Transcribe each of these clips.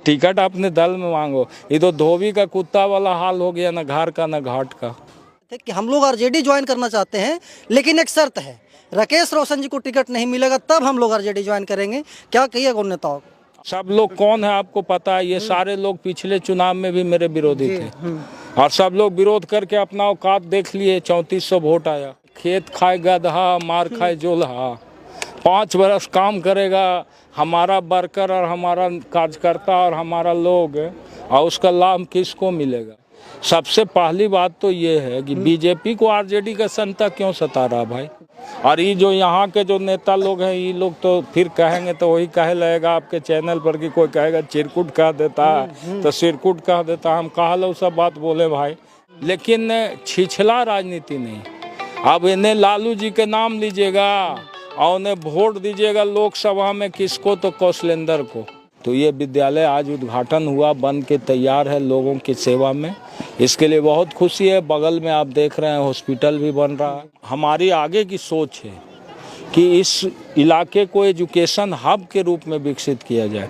Ticket अपने दल में मांगो। ये तो धोबी का कुत्ता वाला हाल हो गया, ना घर का ना घाट का। कि हम लोग आरजेडी ज्वाइन करना चाहते हैं, लेकिन एक शर्त है, राकेश रोशन जी को टिकट नहीं मिलेगा तब हम लोग आरजेडी ज्वाइन करेंगे। क्या कहिए उन नेताओं को? सब लोग कौन है आपको पता है? ये सारे लोग पिछले चुनाव में भी मेरे विरोधी थे और सब लोग विरोध करके अपना औकात देख लिए। 3400 वोट आया। खेत खाए गधा, मार खाए जोल्हा। 5 बरस काम करेगा हमारा वर्कर और हमारा कार्यकर्ता और हमारा लोग, और उसका लाभ किसको मिलेगा? सबसे पहली बात तो ये है कि बीजेपी को आरजेडी का संता क्यों सता रहा भाई। और ये जो यहाँ के जो नेता लोग हैं, ये लोग तो फिर कहेंगे तो वही कहे लगेगा आपके चैनल पर कि कोई कहेगा चिरकुट कह देता है तो सिरकुट कह देता है। हम कहा लो सब बात बोले भाई, लेकिन छिछला राजनीति नहीं। अब इन्हें लालू जी के नाम लीजिएगा और उन्हें वोट दीजिएगा लोकसभा में, किसको? तो कौशलेंद्र को। तो ये विद्यालय आज उद्घाटन हुआ, बन के तैयार है लोगों की सेवा में। इसके लिए बहुत खुशी है। बगल में आप देख रहे हैं हॉस्पिटल भी बन रहा है। हमारी आगे की सोच है कि इस इलाके को एजुकेशन हब के रूप में विकसित किया जाए।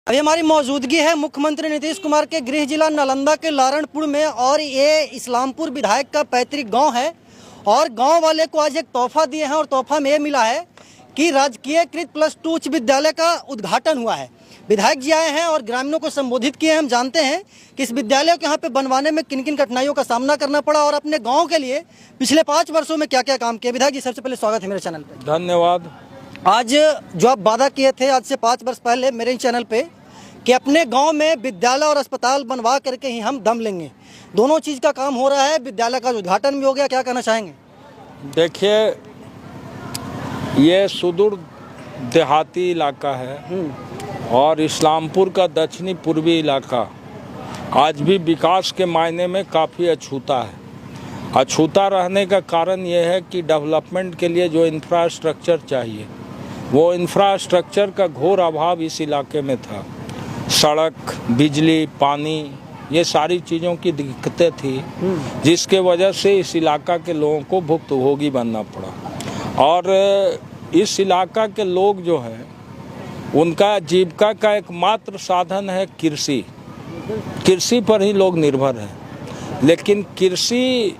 अभी हमारी मौजूदगी है मुख्यमंत्री नीतीश कुमार के गृह जिला नालंदा के लारणपुर में, और ये इस्लामपुर विधायक का पैतृक गांव है। और गांव वाले को आज एक तोहफा दिए हैं, और तोहफा में ये मिला है कि राजकीयकृत +2 उच्च विद्यालय का उद्घाटन हुआ है। विधायक जी आए हैं और ग्रामीणों को संबोधित किए हैं। हम जानते हैं कि इस विद्यालय को यहाँ पे बनवाने में किन किन कठिनाइयों का सामना करना पड़ा और अपने गाँव के लिए पिछले 5 वर्षों में क्या क्या काम किया। विधायक जी, सबसे पहले स्वागत है मेरे चैनल पर। धन्यवाद। आज जो आप वादा किए थे आज से 5 वर्ष पहले मेरे चैनल पे कि अपने गांव में विद्यालय और अस्पताल बनवा करके ही हम दम लेंगे, दोनों चीज़ का काम हो रहा है। विद्यालय का उद्घाटन भी हो गया, क्या कहना चाहेंगे? देखिए, ये सुदूर देहाती इलाका है और इस्लामपुर का दक्षिणी पूर्वी इलाका आज भी विकास के मायने में काफ़ी अछूता है। अछूता रहने का कारण ये है कि डेवलपमेंट के लिए जो इंफ्रास्ट्रक्चर चाहिए, वो इंफ्रास्ट्रक्चर का घोर अभाव इस इलाके में था। सड़क, बिजली, पानी, ये सारी चीज़ों की दिक्कतें थी, जिसके वजह से इस इलाका के लोगों को भुक्तभोगी बनना पड़ा। और इस इलाका के लोग जो हैं, उनका जीविका का एकमात्र साधन है कृषि। कृषि पर ही लोग निर्भर हैं। लेकिन कृषि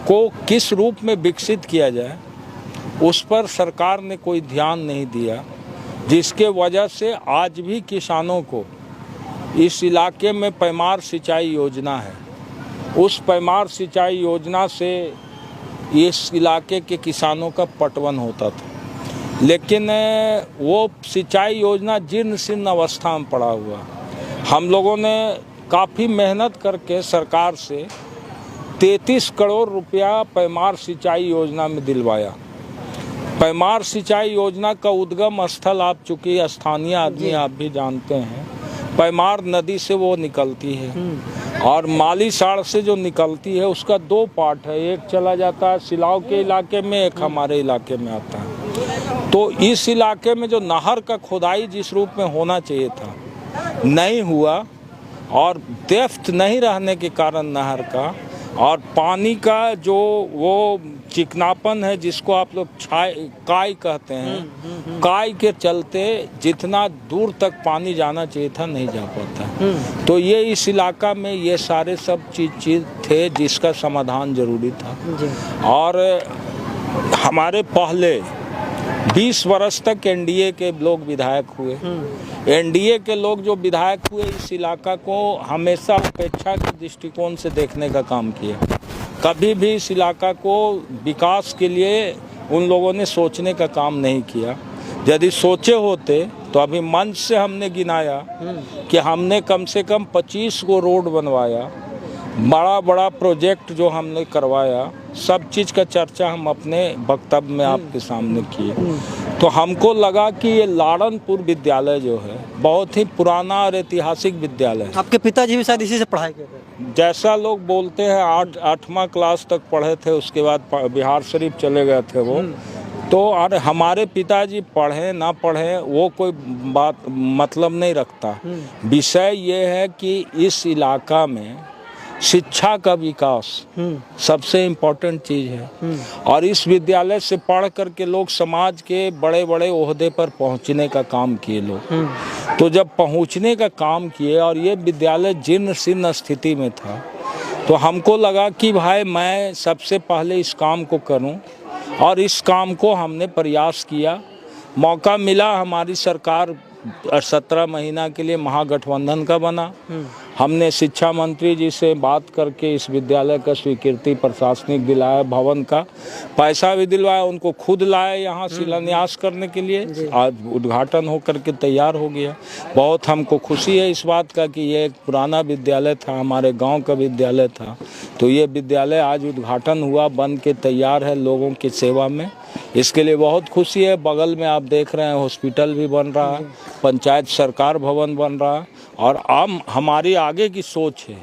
को किस रूप में विकसित किया जाए, उस पर सरकार ने कोई ध्यान नहीं दिया, जिसके वजह से आज भी किसानों को इस इलाके में पैमार सिंचाई योजना है। उस पैमार सिंचाई योजना से इस इलाके के किसानों का पटवन होता था, लेकिन वो सिंचाई योजना जीर्ण शीर्ण अवस्था में पड़ा हुआ। हम लोगों ने काफ़ी मेहनत करके सरकार से 33 करोड़ रुपया पैमार सिंचाई योजना में दिलवाया। पैमार सिंचाई योजना का उद्गम स्थल आप चूँकि स्थानीय आदमी आप भी जानते हैं, पैमार नदी से वो निकलती है और मालीसाड़ से जो निकलती है उसका 2 पार्ट है। एक चला जाता है सिलाव के इलाके में, एक हमारे इलाके में आता है। तो इस इलाके में जो नहर का खुदाई जिस रूप में होना चाहिए था, नहीं हुआ, और डेप्थ नहीं रहने के कारण नहर का और पानी का जो वो चिकनापन है, जिसको आप लोग काई कहते हैं, काई के चलते जितना दूर तक पानी जाना चाहिए था नहीं जा पाता। तो ये इस इलाका में ये सारे सब चीज़ थे जिसका समाधान जरूरी था। और हमारे पहले 20 वर्ष तक एनडीए के लोग विधायक हुए। एनडीए के लोग जो विधायक हुए, इस इलाका को हमेशा उपेक्षा के दृष्टिकोण से देखने का काम किया। कभी भी इस इलाका को विकास के लिए उन लोगों ने सोचने का काम नहीं किया। यदि सोचे होते तो अभी मंच से हमने गिनाया कि हमने कम से कम 25 को रोड बनवाया, बड़ा बड़ा प्रोजेक्ट जो हमने करवाया, सब चीज़ का चर्चा हम अपने वक्तव्य में आपके सामने किए। तो हमको लगा कि ये लारणपुर विद्यालय जो है बहुत ही पुराना और ऐतिहासिक विद्यालय है। आपके पिताजी भी शायद इसी से पढ़ाई किए थे? जैसा लोग बोलते हैं, 8वां क्लास तक पढ़े थे, उसके बाद बिहार शरीफ चले गए थे वो। तो और हमारे पिताजी पढ़े ना पढ़े वो कोई बात मतलब नहीं रखता। विषय ये है कि इस इलाका में शिक्षा का विकास सबसे इम्पोर्टेंट चीज़ है। और इस विद्यालय से पढ़ करके लोग समाज के बड़े बड़े ओहदे पर पहुंचने का काम किए लोग। तो जब पहुंचने का काम किए और ये विद्यालय जीर्ण शीर्ण स्थिति में था, तो हमको लगा कि भाई मैं सबसे पहले इस काम को करूं। और इस काम को हमने प्रयास किया। मौका मिला, हमारी सरकार 17 महीना के लिए महागठबंधन का बना। हमने शिक्षा मंत्री जी से बात करके इस विद्यालय का स्वीकृति प्रशासनिक दिलाया, भवन का पैसा भी दिलवाया, उनको खुद लाए यहाँ शिलान्यास करने के लिए। आज उद्घाटन होकर के तैयार हो गया। बहुत हमको खुशी है इस बात का कि ये एक पुराना विद्यालय था, हमारे गांव का विद्यालय था। तो ये विद्यालय आज उद्घाटन हुआ, बन के तैयार है लोगों की सेवा में। इसके लिए बहुत खुशी है। बगल में आप देख रहे हैं हॉस्पिटल भी बन रहा है, पंचायत सरकार भवन बन रहा है। और अब हमारी आगे की सोच है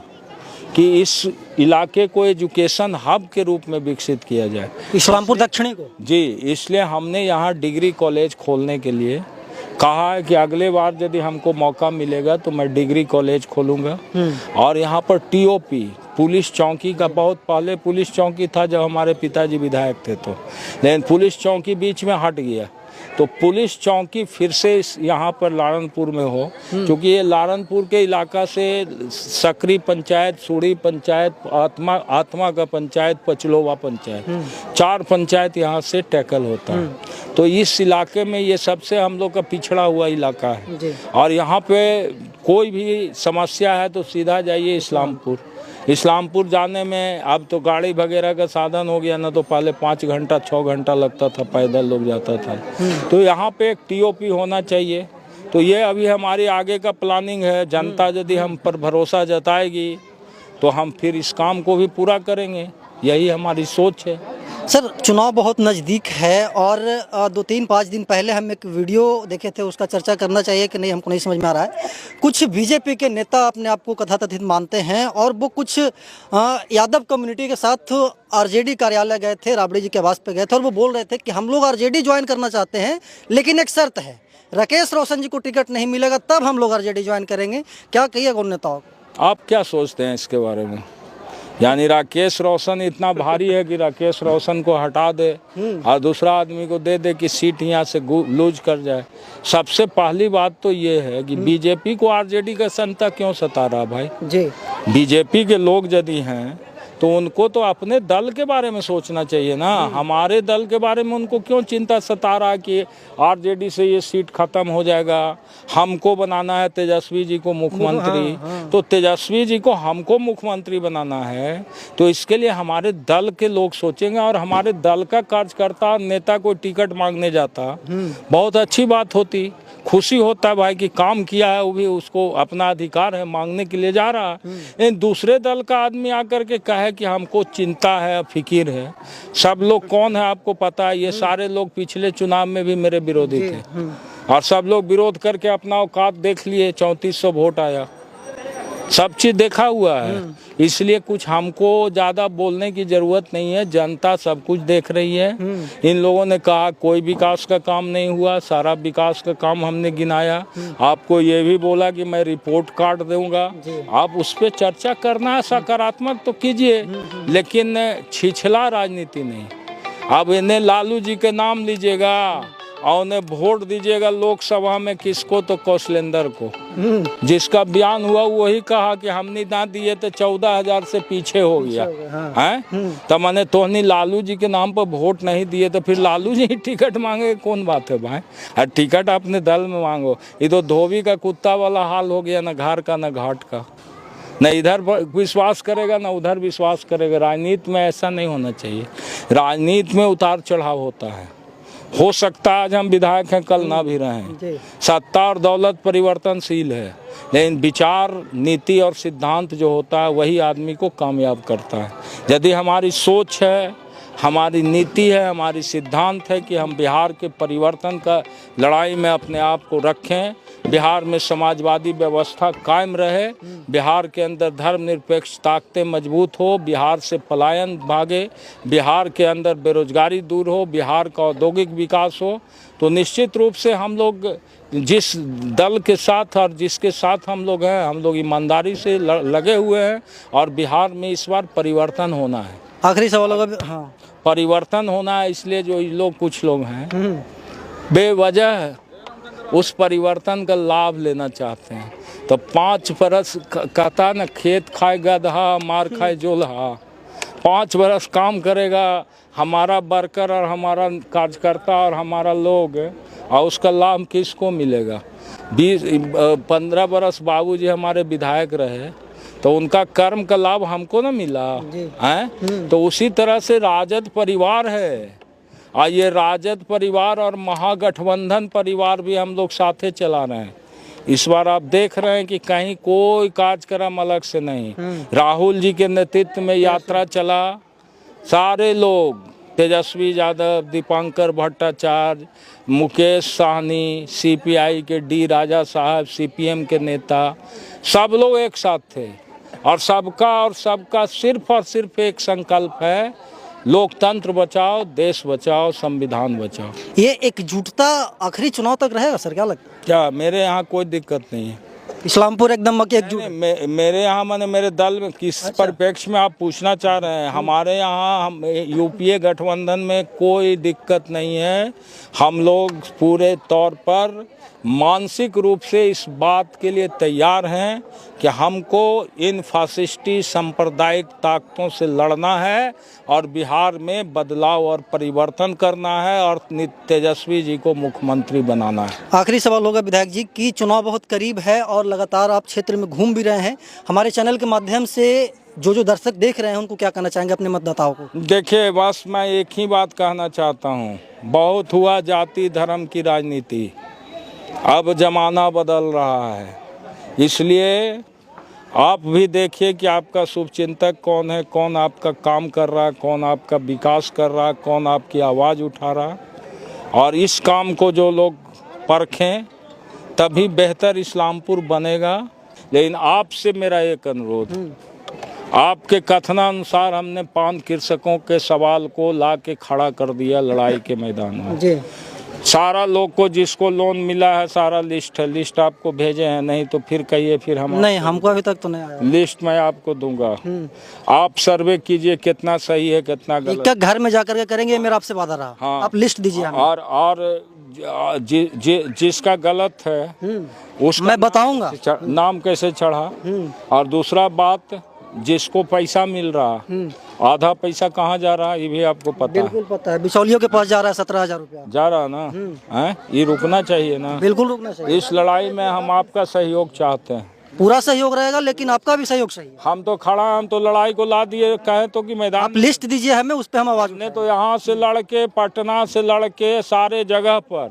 कि इस इलाके को एजुकेशन हब के रूप में विकसित किया जाए, इस्लामपुर दक्षिणी को। जी, इसलिए हमने यहाँ डिग्री कॉलेज खोलने के लिए कहा है कि अगले बार यदि हमको मौका मिलेगा तो मैं डिग्री कॉलेज खोलूँगा। और यहाँ पर TOP पुलिस चौकी का, बहुत पहले पुलिस चौकी था जब हमारे पिताजी विधायक थे, तो लेकिन पुलिस चौकी बीच में हट गया। तो पुलिस चौकी फिर से यहाँ पर लारनपुर में हो, क्योंकि ये लारनपुर के इलाका से सकरी पंचायत, सूढ़ी पंचायत, आत्मा का पंचायत, पचलोवा पंचायत, 4 पंचायत यहाँ से टैकल होता है। तो इस इलाके में ये सबसे हम लोग का पिछड़ा हुआ इलाका है। और यहाँ पे कोई भी समस्या है तो सीधा जाइए इस्लामपुर। इस्लामपुर जाने में अब तो गाड़ी वगैरह का साधन हो गया ना, तो पहले 5 घंटा 6 घंटा लगता था, पैदल लोग जाता था। तो यहाँ पे एक TOP होना चाहिए। तो ये अभी हमारी आगे का प्लानिंग है। जनता यदि हम पर भरोसा जताएगी तो हम फिर इस काम को भी पूरा करेंगे, यही हमारी सोच है। सर, चुनाव बहुत नज़दीक है और 2-3-5 दिन पहले हम एक वीडियो देखे थे, उसका चर्चा करना चाहिए कि नहीं हमको नहीं समझ में आ रहा है। कुछ BJP के नेता अपने आप को कथाकथित मानते हैं और वो कुछ यादव कम्युनिटी के साथ RJD कार्यालय गए थे, राबड़ी जी के आवास पे गए थे और वो बोल रहे थे कि हम लोग RJD ज्वाइन करना चाहते हैं, लेकिन एक शर्त है, राकेश रोशन जी को टिकट नहीं मिलेगा तब हम लोग RJD ज्वाइन करेंगे। क्या कहिएगा उन नेताओं को? आप क्या सोचते हैं इसके बारे में? यानी राकेश रोशन इतना भारी है कि राकेश रोशन को हटा दे और दूसरा आदमी को दे कि सीट यहाँ से लूज कर जाए। सबसे पहली बात तो ये है कि BJP को RJD का संता क्यों सता रहा भाई जी? BJP के लोग यदि हैं तो उनको तो अपने दल के बारे में सोचना चाहिए ना। हमारे दल के बारे में उनको क्यों चिंता सता रहा कि RJD से ये सीट खत्म हो जाएगा, हमको बनाना है तेजस्वी जी को मुख्यमंत्री। तो तेजस्वी जी को हमको मुख्यमंत्री बनाना है तो इसके लिए हमारे दल के लोग सोचेंगे। और हमारे दल का कार्यकर्ता नेता कोई टिकट मांगने जाता, बहुत अच्छी बात होती, खुशी होता है भाई कि काम किया है, वो भी उसको अपना अधिकार है, मांगने के लिए जा रहा है। लेकिन दूसरे दल का आदमी आकर के कहे कि हमको चिंता है, फिक्र है। सब लोग कौन है आपको पता है, ये सारे लोग पिछले चुनाव में भी मेरे विरोधी थे और सब लोग विरोध करके अपना औकात देख लिए। 3400 वोट आया, सब चीज़ देखा हुआ है। इसलिए कुछ हमको ज़्यादा बोलने की ज़रूरत नहीं है, जनता सब कुछ देख रही है। इन लोगों ने कहा कोई विकास का काम नहीं हुआ, सारा विकास का काम हमने गिनाया। आपको ये भी बोला कि मैं रिपोर्ट कार्ड दूंगा, आप उस पर चर्चा करना है, सकारात्मक तो कीजिए, लेकिन छिछला राजनीति नहीं। अब इन्हें लालू जी के नाम लीजिएगा और उन्हें वोट दीजिएगा लोकसभा में, किसको? तो कौशलेंद्र को। जिसका बयान हुआ वही कहा कि हमने ना दिए तो 14,000 से पीछे हो गया हैं। तो मैंने तोहनी लालू जी के नाम पर वोट नहीं दिए तो फिर लालू जी टिकट मांगे, कौन बात है भाई? और टिकट अपने दल में मांगो। ये तो धोबी का कुत्ता वाला हाल हो गया, ना घर का ना घाट का, न इधर विश्वास करेगा ना उधर विश्वास करेगा। राजनीति में ऐसा नहीं होना चाहिए। राजनीति में उतार चढ़ाव होता है। हो सकता है आज हम विधायक हैं, कल ना भी रहें। सत्ता और दौलत परिवर्तनशील है, लेकिन विचार, नीति और सिद्धांत जो होता है वही आदमी को कामयाब करता है। यदि हमारी सोच है, हमारी नीति है, हमारी सिद्धांत है कि हम बिहार के परिवर्तन का लड़ाई में अपने आप को रखें, बिहार में समाजवादी व्यवस्था कायम रहे, बिहार के अंदर धर्मनिरपेक्ष ताकतें मजबूत हो, बिहार से पलायन भागे, बिहार के अंदर बेरोजगारी दूर हो, बिहार का औद्योगिक विकास हो, तो निश्चित रूप से हम लोग जिस दल के साथ और जिसके साथ हम लोग हैं, हम लोग ईमानदारी से लगे हुए हैं और बिहार में इस बार परिवर्तन होना है। आखिरी सवाल होगा। हाँ, परिवर्तन होना है, इसलिए जो लोग कुछ लोग हैं बेवजह उस परिवर्तन का लाभ लेना चाहते हैं। तो 5 बरस कहता ना, खेत खाए गदहा मार खाए जोल्हा। 5 बरस काम करेगा हमारा वर्कर और हमारा कार्यकर्ता और हमारा लोग, और उसका लाभ किसको मिलेगा? 15 बरस बाबूजी हमारे विधायक रहे तो उनका कर्म का लाभ हमको ना मिला है। तो उसी तरह से राजद परिवार है, और ये राजद परिवार और महागठबंधन परिवार भी हम लोग साथे चला रहे हैं। इस बार आप देख रहे हैं कि कहीं कोई कार्यक्रम अलग से नहीं। राहुल जी के नेतृत्व में यात्रा चला, सारे लोग, तेजस्वी यादव, दीपांकर भट्टाचार्य, मुकेश साहनी, सीपीआई के डी राजा साहब, सीपीएम के नेता, सब लोग एक साथ थे। और सबका सिर्फ और सिर्फ एक संकल्प है, लोकतंत्र बचाओ, देश बचाओ, संविधान बचाओ। ये एकजुटता आखिरी चुनाव तक रहेगा सर, क्या लगता है? क्या मेरे यहाँ कोई दिक्कत नहीं है। इस्लामपुर एकदम एकजुट। मेरे यहाँ माने मेरे दल में किस परिप्रेक्ष्य में आप पूछना चाह रहे हैं? हमारे यहाँ हम यूपीए गठबंधन में कोई दिक्कत नहीं है। हम लोग पूरे तौर पर मानसिक रूप से इस बात के लिए तैयार हैं कि हमको इन फासिस्टी सांप्रदायिक ताकतों से लड़ना है और बिहार में बदलाव और परिवर्तन करना है और तेजस्वी जी को मुख्यमंत्री बनाना है। आखिरी सवाल होगा विधायक जी की, चुनाव बहुत करीब है और लगातार आप क्षेत्र में घूम भी रहे हैं, हमारे चैनल के माध्यम से जो दर्शक देख रहे हैं उनको क्या कहना चाहेंगे अपने मतदाताओं को? देखिए, बस मैं एक ही बात कहना चाहता हूँ, बहुत हुआ जाति धर्म की राजनीति, अब जमाना बदल रहा है। इसलिए आप भी देखिए कि आपका शुभचिंतक कौन है, कौन आपका काम कर रहा है, कौन आपका विकास कर रहा है, कौन आपकी आवाज़ उठा रहा है। और इस काम को जो लोग परखें तभी बेहतर इस्लामपुर बनेगा। लेकिन आपसे मेरा एक अनुरोध, आपके कथनानुसार हमने 5 कृषकों के सवाल को ला के खड़ा कर दिया लड़ाई के मैदान में जी। सारा लोग को जिसको लोन मिला है सारा लिस्ट आपको भेजे हैं, नहीं तो फिर कहिए फिर हम नहीं, हमको अभी तक तो नहीं आया। लिस्ट मैं आपको दूंगा, आप सर्वे कीजिए कितना सही है कितना गलत। घर में जाकर के करेंगे, मेरा आपसे वादा रहा। हाँ, आप लिस्ट दीजिए हमें। और जिसका गलत है उसका मैं बताऊंगा नाम कैसे चढ़ा। और दूसरा बात, जिसको पैसा मिल रहा आधा पैसा कहाँ जा रहा है ये भी आपको पता है? बिल्कुल पता है, बिचौलियों के पास जा रहा है 17,000 रुपया जा रहा है ना। है ये रुकना चाहिए ना, बिल्कुल रुकना चाहिए। इस लड़ाई में हम आपका सहयोग चाहते हैं, पूरा सहयोग रहेगा, लेकिन आपका भी सहयोग चाहिए। हम तो खड़ा, हम तो लड़ाई को ला दिए, कहे तो कि मैदान आप लिस्ट दीजिए हमें, उस पर हम आवाज ने तो यहाँ से लड़के पटना से लड़के सारे जगह पर।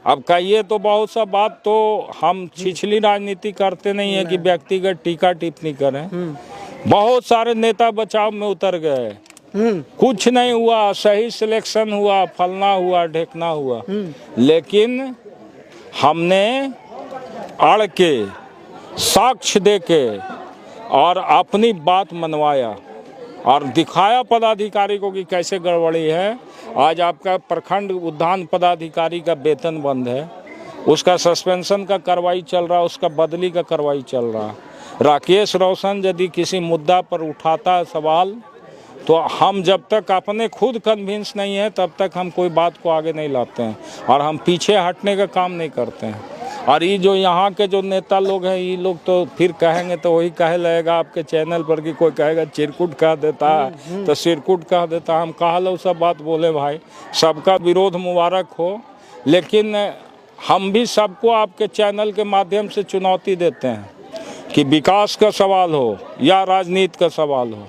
अब कहिए तो बहुत सा बात, तो हम छिछली राजनीति करते नहीं है कि व्यक्तिगत टीका टिप्पणी करें। बहुत सारे नेता बचाव में उतर गए, कुछ नहीं हुआ, सही सिलेक्शन हुआ, फलना हुआ, ढेकना हुआ, लेकिन हमने अड़ के साक्ष्य देके और अपनी बात मनवाया और दिखाया पदाधिकारी को कि कैसे गड़बड़ी है। आज आपका प्रखंड उद्यान पदाधिकारी का वेतन बंद है, उसका सस्पेंशन का कार्रवाई चल रहा है, उसका बदली का कार्रवाई चल रहा है। राकेश रोशन यदि किसी मुद्दा पर उठाता है सवाल, तो हम जब तक अपने खुद कन्विंस नहीं है तब तक हम कोई बात को आगे नहीं लाते हैं और हम पीछे हटने का काम नहीं करते हैं। और ये जो यहाँ के जो नेता लोग हैं, ये लोग तो फिर कहेंगे तो वही कहे लगेगा आपके चैनल पर कि कोई कहेगा चिरकुट कह देता है तो सिरकुट कह देता है। हम कहा लो सब बात बोले भाई, सबका विरोध मुबारक हो, लेकिन हम भी सबको आपके चैनल के माध्यम से चुनौती देते हैं कि विकास का सवाल हो या राजनीति का सवाल हो,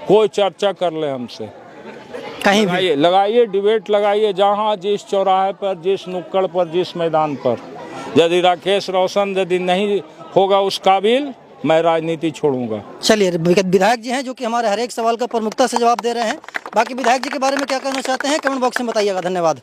कोई चर्चा कर ले हमसे, कहीं भी लगाइए डिबेट लगाइए, जहाँ जिस चौराहे पर, जिस नुक्कड़ पर, जिस मैदान पर। यदि राकेश रोशन यदि नहीं होगा उस काबिल, मैं राजनीति छोड़ूंगा। चलिए, विधायक जी हैं जो कि हमारे हर एक सवाल का प्रमुखता से जवाब दे रहे हैं। बाकी विधायक जी के बारे में क्या कहना चाहते हैं कमेंट बॉक्स में बताइएगा। धन्यवाद।